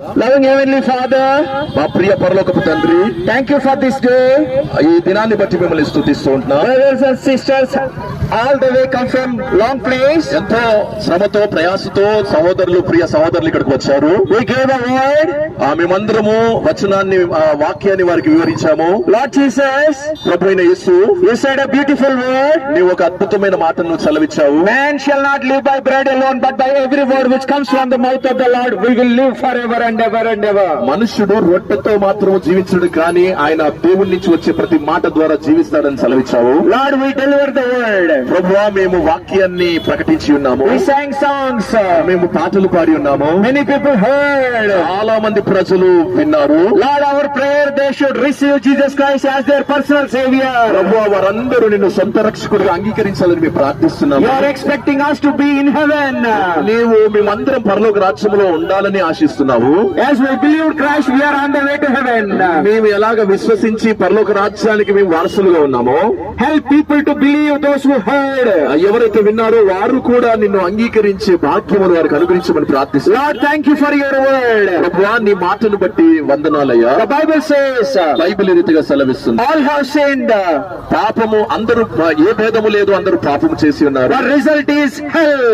Loving Heavenly Father, మా ప్రియ పరలోకపు తండ్రి, thank you for this day. ఈ దినాన్ని బట్టి మిమ్మల్ని స్తుతిస్తూ ఉంటున్నాం. Brothers and sisters, all the way come from long place. ఎంతో శ్రమతో ప్రయాసతో సహోదరులు ప్రియ సహోదరులు ఇక్కడికి వచ్చారు. We gave a word. మేమందరము వచనాన్ని వాక్యాన్ని వారికి వివరించాము. Lord Jesus, ప్రభు అయిన యేసు, you said a beautiful word. నీవు ఒక అద్భుతమైన మాటను చలవిచ్చావు. Man shall not live by bread alone, but by every word which comes from the mouth of the Lord. We will live forever and ever and ever. మనుష్యుడు రొట్టెతో మాత్రము జీవించడు కానీ ఆయన దేవుడి నుంచి వచ్చే ప్రతి మాట ద్వారా జీవిస్తాడని సెలవిచ్చావు. Lord, we deliver the word. ప్రభువా, మేము వాక్యాన్ని ప్రకటించి ఉన్నాము. We sang songs. మేము పాటలు పాడి ఉన్నాము. Many people heard. చాలా మంది ప్రజలు విన్నారు. Lord, our prayer, they should receive Jesus Christ as their personal savior. ప్రభువా, వారందరూ నిన్ను సొంత రక్షకుడిగా అంగీకరించాలని మేము ప్రార్థిస్తున్నాము. You are expecting us to be in heaven. నీవు మేమందరం పరలోక రాజ్యములో ఉండాలని ఆశిస్తున్నావు. As we believed Christ, we are on the way to heaven. మేము ఎలాగ విశ్వసించి పరలోక రాజ్యానికి మేము వారసులుగా ఉన్నామో, Help people to believe those who heard. ఎవరైతే విన్నారో వారు కూడా నిన్ను అంగీకరించే భాగ్యమును వారికి అనుగ్రహించమని ప్రార్థిస్తున్నాం. Lord, thank you for your word. ప్రభువా, నీ మాటను బట్టి వందనాలయ్యా. The Bible says, బైబిల్ ఈ రీతిగా సెలవిస్తుంది, all have sinned. పాపము అందరూ, ఏ భేదము లేదు, అందరూ పాపము చేసి ఉన్నారు. The result is hell.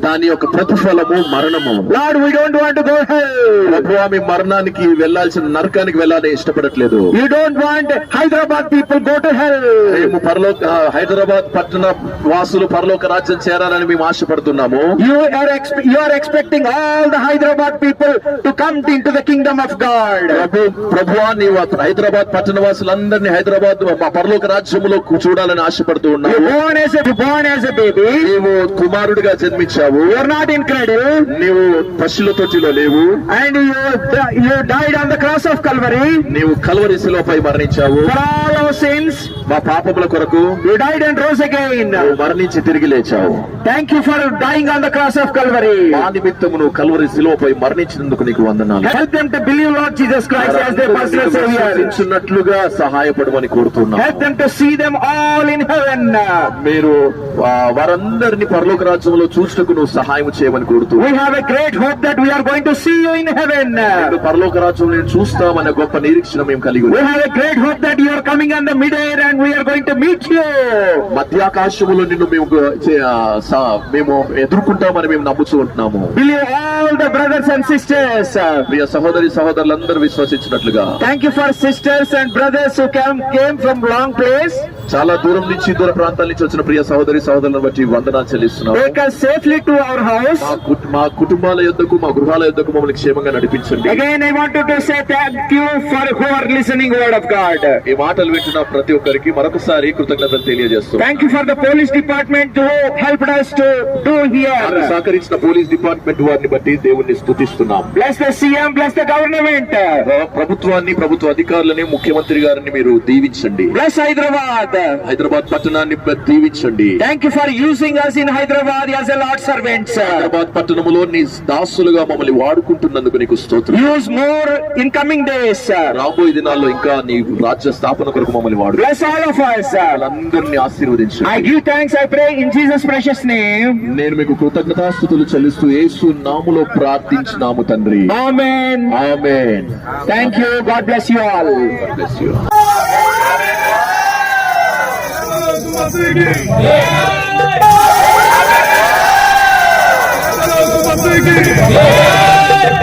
దాని యొక్క ప్రతిఫలము మరణము. Lord, we don't want to go hell. ప్రభువా, మీ మరణానికి వెళ్లాల్సిన నరకానికి వెళ్లాలని ఇష్టపడట్లేదు. You don't want Hyderabad people go to hell. మేము హైదరాబాద్ పట్టణ వాసులు పరలోక రాజ్యం చేరాలని మేము ఆశపడుతున్నాము. You are expecting all the Hyderabad people to come into the kingdom of God. ప్రభువా, నీవు హైదరాబాద్ పట్టణ వాసులందరినీ హైదరాబాద్ మా పరలోక రాజ్యములో చూడాలని ఆశపడుతూ ఉన్నావు. You born as a baby. నీవు కుమారుడిగా జన్మించావు. You are not in cradle. నీవు పశువుల తొట్టిలో లేవు. And you died on the cross of Calvary. నీవు Calvary శిలువపై మరణించావు. For all our sins. మా పాపముల కొరకు You died and rose again. నువ్వు మరణించి తిరిగి లేచావు. Thank you for dying on the cross of Calvary. మా నిమిత్తము నువ్వు కల్వరి శిలువపై మరణించినందుకు నీకు వందనాలు. Help them to believe Lord Jesus Christ as their personal savior. విశ్వసించున్నట్లుగా సహాయపడమని కోరుతున్నాను. Help them to see them all in heaven. మీరు వారందరినీ పరలోక రాజ్యంలో చూసుటకు నువ్వు సహాయం చేయమని కోరుతున్నాను. We have a great hope that we are going to see you in heaven. పరలోక రాజ్యం నేను చూస్తామనే గొప్ప నిరీక్షణ మేము కలిగి We ఉన్నాం. have a great hope that you are coming on the mid-air and we are going to meet you. మధ్యాకాశములో నిన్ను మేము ఎదుర్కొంటామని మేము నమ్ముతూ ఉంటున్నాము. Believe all the brothers and sisters. ప్రియ సహోదరి సహోదరులందరూ విశ్వసించినట్లుగా. Thank you for sisters and brothers who came from long place. చాలా దూరం నుంచి దూర ప్రాంతాల నుంచి వచ్చిన ప్రియ సహోదరి సహోదరులను బట్టి వందనాలు చెల్లిస్తున్నాము. Take us safely to our house. మా కుటుంబాల యొద్దకు మా గృహాల యొద్దకు మమ్మల్ని క్షేమంగా నడిపించండి. Again, I wanted to say thank you for who are listening word of God. ఈ మాటలు వింటున్న ప్రతి ఒక్కరికి మరొకసారి కృతజ్ఞతలు తెలియజేస్తున్నాం. Thank you for the police department who helped us to do here. సహకరించిన పోలీస్ డిపార్ట్మెంట్ వారిని బట్టి దేవుణ్ణి స్తుతిస్తున్నాం. Bless the CM, bless the government. ప్రభుత్వాన్ని, ప్రభుత్వ అధికారులని, ముఖ్యమంత్రి గారిని మీరు దీవించండి. Bless Hyderabad. హైదరాబాద్ పట్టణాన్ని దీవించండి. Thank you for using us in Hyderabad as a Lord servants. Hyderabad పట్టణములో నీ దాసులుగా మమ్మల్ని వాడుకుంటున్నందుకు నీకు స్తోత్రం. Use more in coming days. రాబోయే దినాల్లో ఇంకా నీ రాజ్య స్థాపన కొరకు మమ్మల్ని వాడు. Bless all of us. అందరినీ ఆశీర్వదించు. I give thanks, I pray in Jesus' precious name. నేను మీకు కృతజ్ఞతాస్తుతులు చెల్లిస్తూ యేసు నామములో ప్రార్థించున్నాము తండ్రి. Amen. Amen. Thank you. God bless you all. God bless you. Yeah.